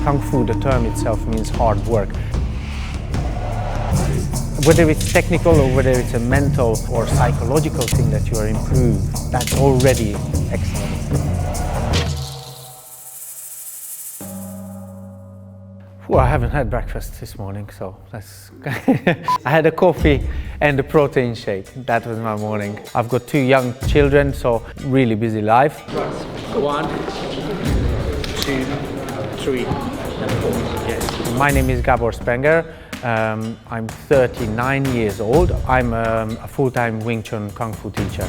Kung Fu, the term itself, means hard work. Whether it's technical or whether it's a mental or psychological thing that you are improved, that's already excellent. Well, I haven't had breakfast this morning, so that's I had a coffee and a protein shake. That was my morning. I've got 2 young children, so really busy life. 1, 2, 3, and 4. Yes. My name is Gabor. I'm 39 years old. I'm a full-time Wing Chun Kung Fu teacher.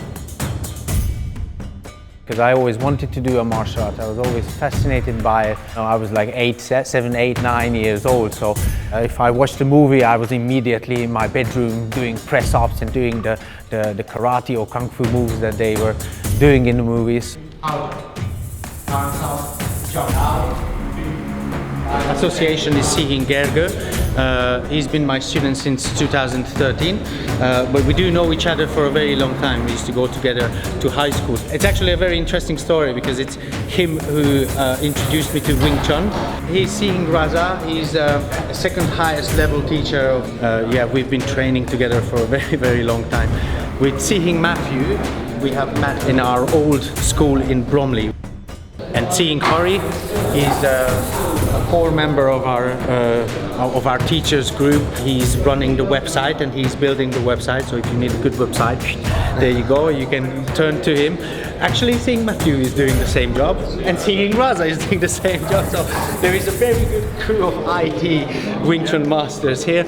Because I always wanted to do a martial art. I was always fascinated by it. I was like 7, 8, 9 years old, so if I watched a movie, I was immediately in my bedroom doing press-ups and doing the karate or kung fu moves that they were doing in the movies. Association is seeing Gerge. He's been my student since 2013, but we do know each other for a very long time. We used to go together to high school. It's actually a very interesting story because it's him who introduced me to Wing Chun. He's seeing Raza. He's a second highest level teacher. Yeah, we've been training together for a very, very long time. With seeing Matthew, we have met in our old school in Bromley. And seeing Hari, he's a core member of our teachers group. He's running the website and he's building the website. So if you need a good website, there you go. You can turn to him. Actually, seeing Matthew is doing the same job, and seeing Raza is doing the same job. So there is a very good crew of IT Wing Chun masters here.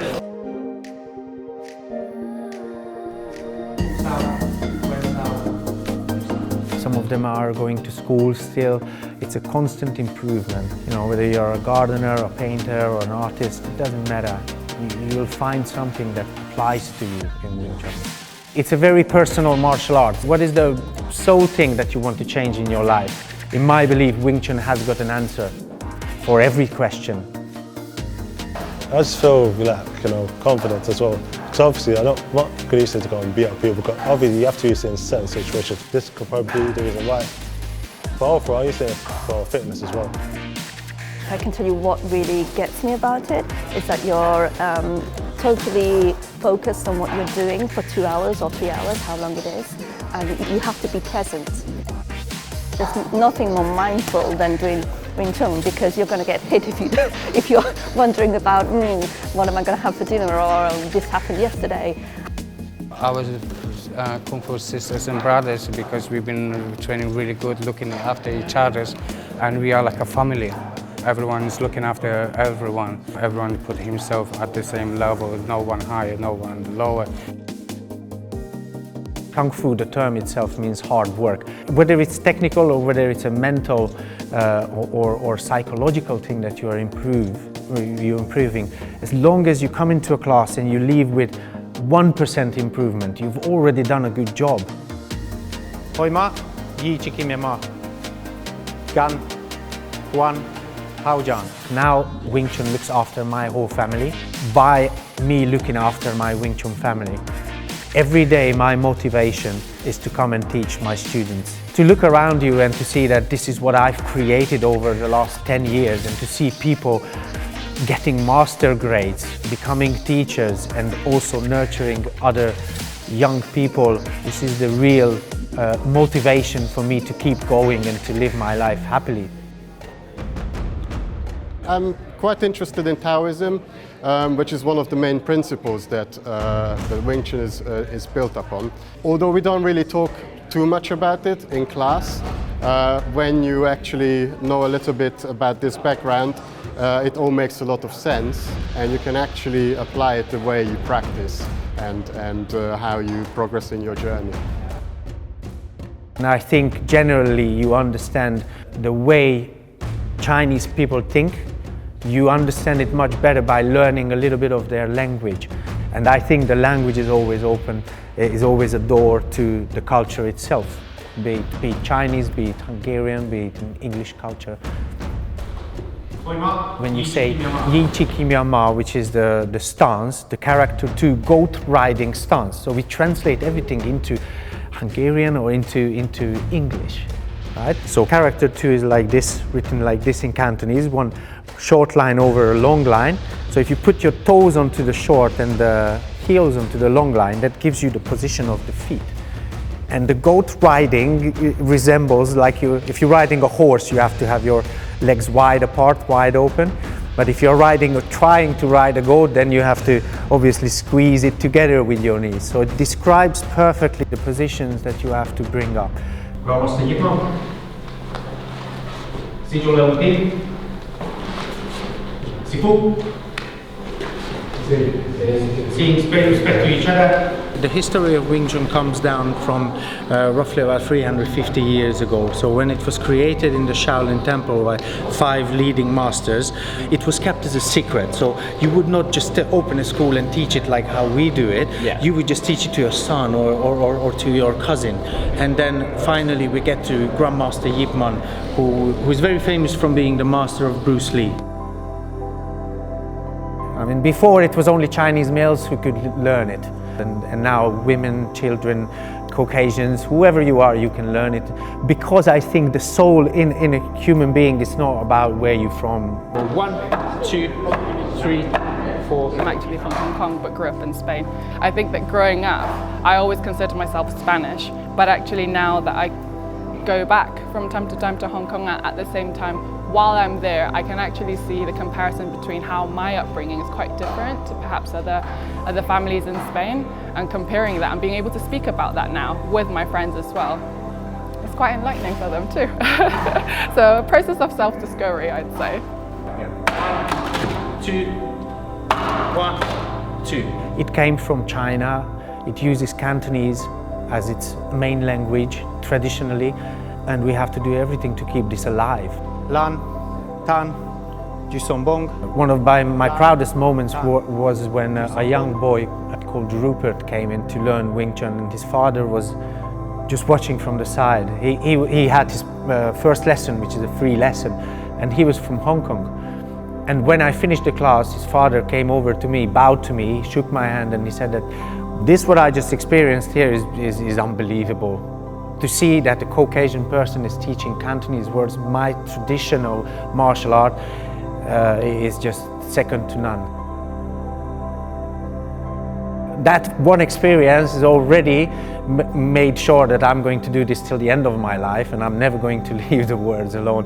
Some of them are going to school still. It's a constant improvement. You know, whether you're a gardener, a painter, or an artist, it doesn't matter. You'll find something that applies to you in Wing Chun. It's a very personal martial art. What is the sole thing that you want to change in your life? In my belief, Wing Chun has got an answer for every question. I just feel like, confident as well. Because obviously I'm not good used to go and beat up people, because obviously you have to use it in certain situations. This could probably be the reason why. But overall, I use it for fitness as well. I can tell you what really gets me about it is that you're totally focused on what you're doing for 2 hours or 3 hours, how long it is, and you have to be present. There's nothing more mindful than doing Wing Chun, because you're going to get hit if you're wondering about what am I going to have for dinner, or this happened yesterday. I was Kung Fu sisters and brothers because we've been training really good, looking after each other, and we are like a family. Everyone is looking after everyone. Everyone put himself at the same level, no one higher, no one lower. Kung Fu, the term itself, means hard work. Whether it's technical or whether it's a mental or psychological thing that you're improving, as long as you come into a class and you leave with 1% improvement, you've already done a good job. Hoi ma, yi chiki me ma, gan, guan, hao jan. Now Wing Chun looks after my whole family by me looking after my Wing Chun family. Every day my motivation is to come and teach my students. To look around you and to see that this is what I've created over the last 10 years, and to see people getting master grades, becoming teachers, and also nurturing other young people. This is the real motivation for me to keep going and to live my life happily. I'm quite interested in Taoism, which is one of the main principles that Wing Chun is built upon. Although we don't really talk too much about it in class, when you actually know a little bit about this background, it all makes a lot of sense, and you can actually apply it the way you practice and how you progress in your journey. And I think generally you understand the way Chinese people think. You understand it much better by learning a little bit of their language. And I think the language is always open, is always a door to the culture itself, be it Chinese, be it Hungarian, be it English culture. When you say Yi Chi Ki Mya Ma, which is the stance, the character 2 goat riding stance, so we translate everything into Hungarian or into English. right? So character 2 is like this, written like this in Cantonese, one short line over a long line. So if you put your toes onto the short and the heels onto the long line, that gives you the position of the feet. And the goat riding resembles like if you're riding a horse, you have to have your legs wide apart, wide open. But if you're riding or trying to ride a goat, then you have to obviously squeeze it together with your knees. So it describes perfectly the positions that you have to bring up. Seeing respect to each other. The history of Wing Chun comes down from roughly about 350 years ago. So when it was created in the Shaolin Temple by 5 leading masters, it was kept as a secret. So you would not just open a school and teach it like how we do it. Yeah. You would just teach it to your son or to your cousin. And then finally we get to Grandmaster Yip Man, who is very famous from being the master of Bruce Lee. I mean, before it was only Chinese males who could learn it. And now women, children, Caucasians, whoever you are, you can learn it. Because I think the soul in a human being is not about where you're from. 1, 2, 3, 4. I'm actually from Hong Kong but grew up in Spain. I think that growing up, I always considered myself Spanish, but actually now that I go back from time to Hong Kong at the same time, while I'm there, I can actually see the comparison between how my upbringing is quite different to perhaps other families in Spain, and comparing that and being able to speak about that now with my friends as well. It's quite enlightening for them too. So a process of self-discovery, I'd say. 2, 1, 2. It came from China. It uses Cantonese as its main language traditionally, and we have to do everything to keep this alive. Lan, Tan, Jisombong. One of my proudest moments was when a young boy called Rupert came in to learn Wing Chun, and his father was just watching from the side. He had his first lesson, which is a free lesson, and he was from Hong Kong. And when I finished the class, his father came over to me, bowed to me, shook my hand, and he said that this, what I just experienced here, is unbelievable. To see that a Caucasian person is teaching Cantonese words, my traditional martial art, is just second to none. That one experience has already made sure that I'm going to do this till the end of my life, and I'm never going to leave the words alone.